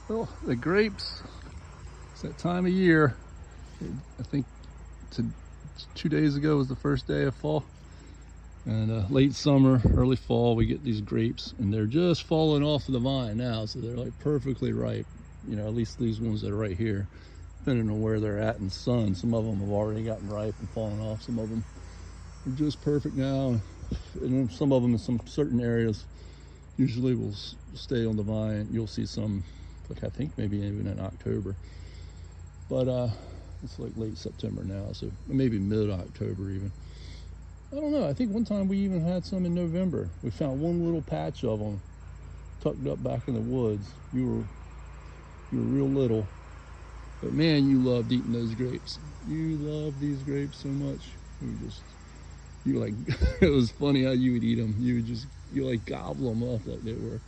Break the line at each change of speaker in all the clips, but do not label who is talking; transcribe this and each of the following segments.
Well, the grapes, it's that time of year. I think 2 days ago was the first day of fall. And late summer, early fall, we get these grapes, and they're just falling off of the vine now, so they're like perfectly ripe. You know, at least these ones that are right here, depending on where they're at in the sun. Some of them have already gotten ripe and fallen off. Some of them are just perfect now. And then some of them in some certain areas usually will stay on the vine. You'll see some, like I think maybe even in October. But it's like late September now, so maybe mid-October even. I don't know. I think one time we even had some in November. We found one little patch of them tucked up back in the woods. You were real little, but man, you loved eating those grapes. You love these grapes so much. You like it was funny how you would eat them. You like gobble them up like they were.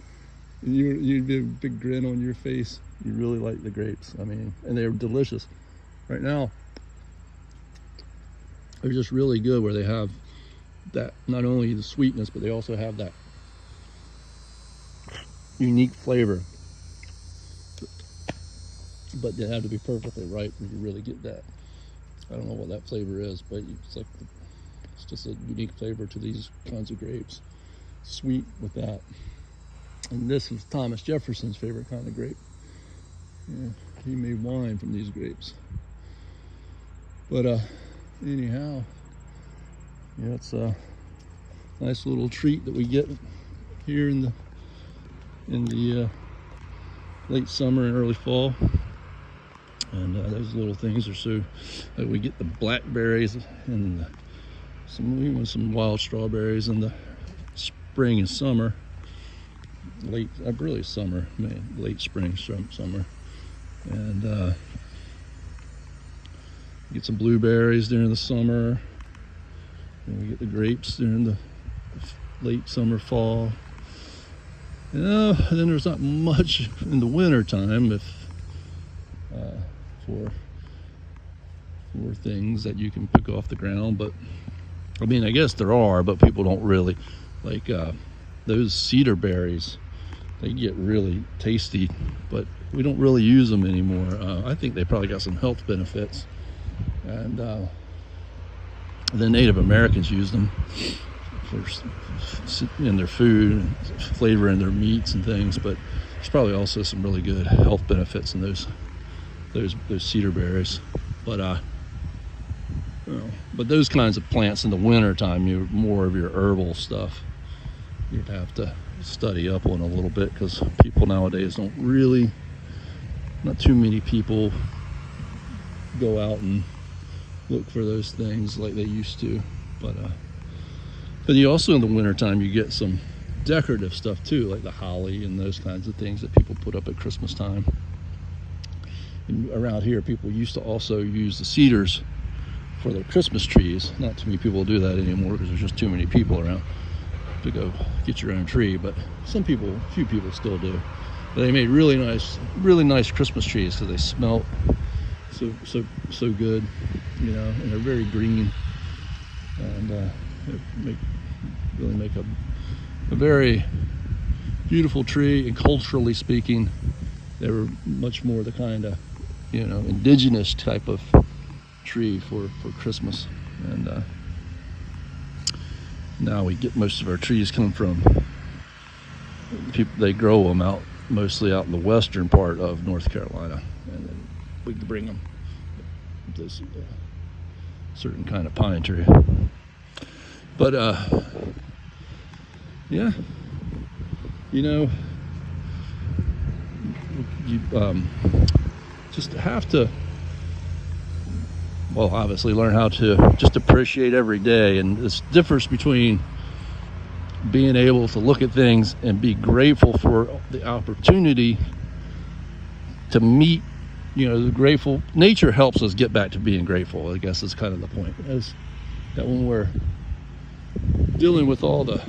And you'd be a big grin on your face. You really like the grapes. I mean, and they're delicious. Right now, they're just really good where they have that, not only the sweetness, but they also have that unique flavor. But they have to be perfectly ripe when you really get that. I don't know what that flavor is, but it's just a unique flavor to these kinds of grapes. Sweet with that. And this was Thomas Jefferson's favorite kind of grape. Yeah, he made wine from these grapes. But anyhow, yeah, it's a nice little treat that we get here in the late summer and early fall. And those little things are so we get the blackberries and some wild strawberries in the spring and summer. Really summer, late spring, summer. And get some blueberries during the summer. And we get the grapes during the late summer, fall. And then there's not much in the winter time for things that you can pick off the ground. But I mean, I guess there are, but people don't really like those cedar berries. They get really tasty, but we don't really use them anymore. I think they probably got some health benefits, and the Native Americans use them in their food and flavor in their meats and things. But there's probably also some really good health benefits in those cedar berries. But those kinds of plants in the winter time, you're more of your herbal stuff. You'd have to study up on a little bit, because people nowadays not too many people go out and look for those things like they used to. But you also, in the wintertime, you get some decorative stuff too, like the holly and those kinds of things that people put up at Christmas time. And around here, people used to also use the cedars for their Christmas trees. Not too many people do that anymore because there's just too many people around to go get your own tree, but a few people still do. But they made really nice Christmas trees because they smell so good, you know, and they're very green, and really make a very beautiful tree. And culturally speaking, they were much more the kind of, you know, indigenous type of tree for Christmas. And now we get most of our trees come from people. They grow them mostly out in the western part of North Carolina, and then we can bring them this certain kind of pine tree. But yeah, you know, you just have to, well, obviously learn how to just appreciate every day. And this difference between being able to look at things and be grateful for the opportunity to meet, you know, the grateful nature helps us get back to being grateful, I guess is kind of the point. Is that when we're dealing with all the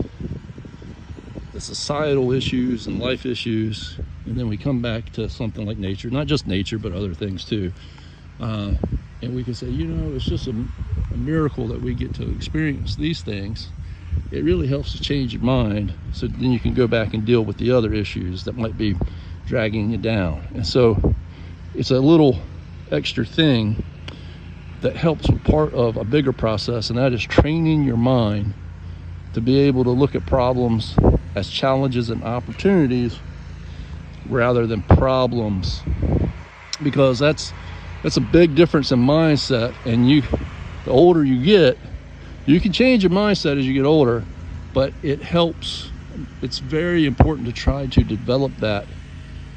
societal issues and life issues, and then we come back to something like nature, not just nature, but other things too. And we can say, you know, it's just a miracle that we get to experience these things. It really helps to change your mind, so then you can go back and deal with the other issues that might be dragging you down. And so it's a little extra thing that helps with part of a bigger process, and that is training your mind to be able to look at problems as challenges and opportunities rather than problems, because that's a big difference in mindset. And the older you get, you can change your mindset as you get older, but it helps. It's very important to try to develop that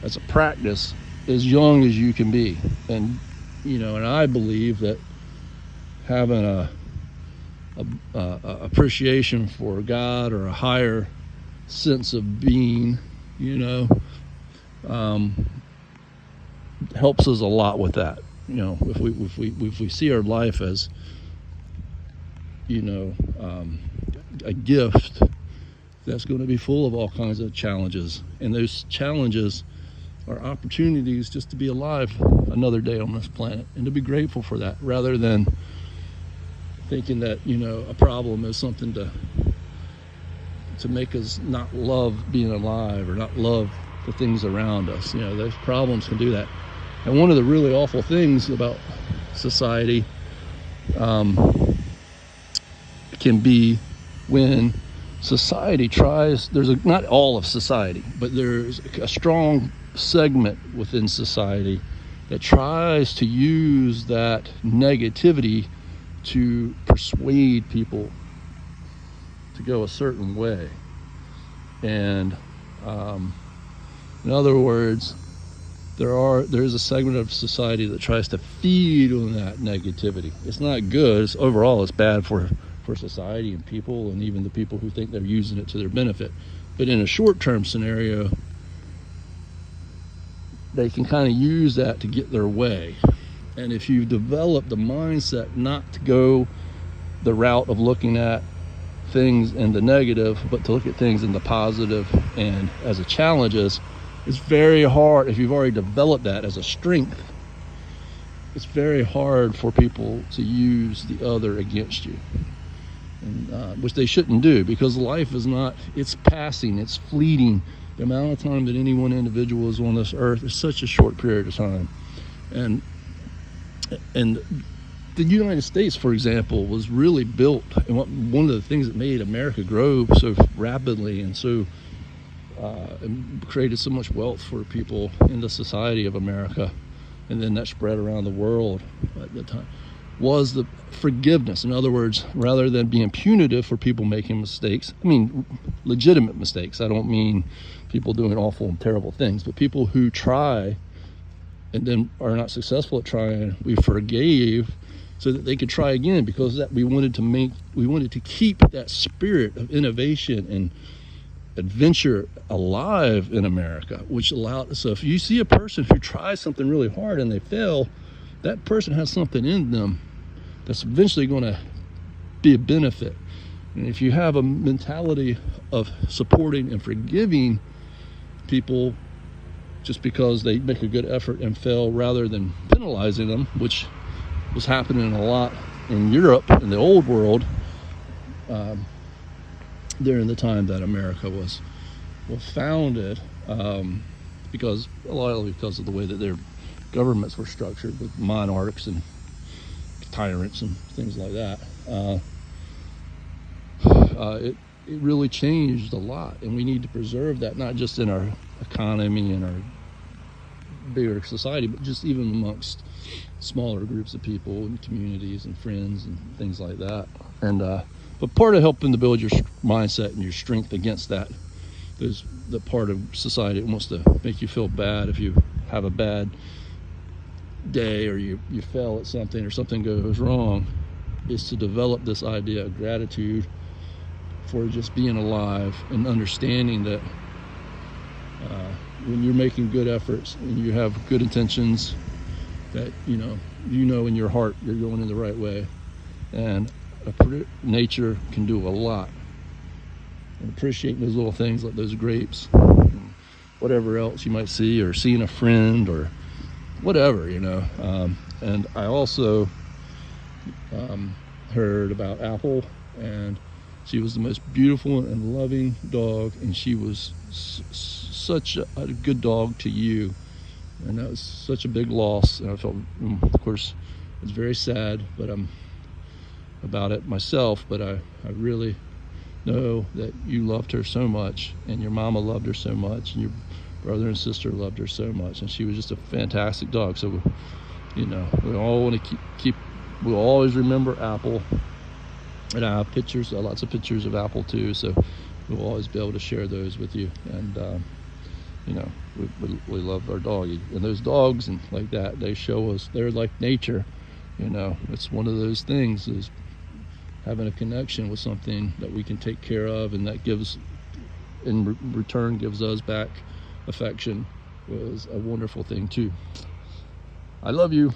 as a practice as young as you can be. And and I believe that having a appreciation for God or a higher sense of being, helps us a lot with that. If we see our life as a gift that's going to be full of all kinds of challenges, and those challenges are opportunities just to be alive another day on this planet and to be grateful for that, rather than thinking that a problem is something to make us not love being alive or not love the things around us. Those problems can do that. And one of the really awful things about society can be when society tries, not all of society, but there's a strong segment within society that tries to use that negativity to persuade people to go a certain way. And in other words, there's a segment of society that tries to feed on that negativity. It's not good. Overall, it's bad for society and people, and even the people who think they're using it to their benefit. But in a short-term scenario, they can kind of use that to get their way. And if you develop the mindset not to go the route of looking at things in the negative, but to look at things in the positive and as a challenges, it's very hard. If you've already developed that as a strength, it's very hard for people to use the other against you, and, which they shouldn't do, because life is not, it's passing, it's fleeting. The amount of time that any one individual is on this earth is such a short period of time. And the United States, for example, was really built, and one of the things that made America grow so rapidly and so and created so much wealth for people in the society of America, and then that spread around the world at the time, was the forgiveness. In other words, rather than being punitive for people making mistakes, I mean legitimate mistakes, I don't mean people doing awful and terrible things, but people who try and then are not successful at trying, we forgave so that they could try again, because that we wanted to keep that spirit of innovation and adventure alive in America, which allowed. So if you see a person who tries something really hard and they fail, that person has something in them that's eventually going to be a benefit. And if you have a mentality of supporting and forgiving people just because they make a good effort and fail, rather than penalizing them, which was happening a lot in Europe in the old world during the time that America was founded, because a lot of because of the way that their governments were structured with monarchs and tyrants and things like that. It really changed a lot, and we need to preserve that, not just in our economy and our bigger society, but just even amongst smaller groups of people and communities and friends and things like that. And but part of helping to build your mindset and your strength against that is the part of society that wants to make you feel bad if you have a bad day or you fail at something or something goes wrong, is to develop this idea of gratitude for just being alive, and understanding that when you're making good efforts and you have good intentions, that you know in your heart you're going in the right way. And nature can do a lot, and appreciating those little things like those grapes and whatever else you might see, or seeing a friend or whatever, and I also heard about Apple, and she was the most beautiful and loving dog, and she was such a good dog to you, and that was such a big loss. And I felt, of course, it's very sad, but I'm about it myself. But I really know that you loved her so much, and your mama loved her so much, and your brother and sister loved her so much, and she was just a fantastic dog. So, you know, we all want to keep. We'll always remember Apple, and I have pictures, lots of pictures of Apple too. So we'll always be able to share those with you. And you know, we love our dog, and those dogs and like that, they show us they're like nature. You know, it's one of those things, is having a connection with something that we can take care of, and that gives, in return, gives us back affection, was a wonderful thing too. I love you.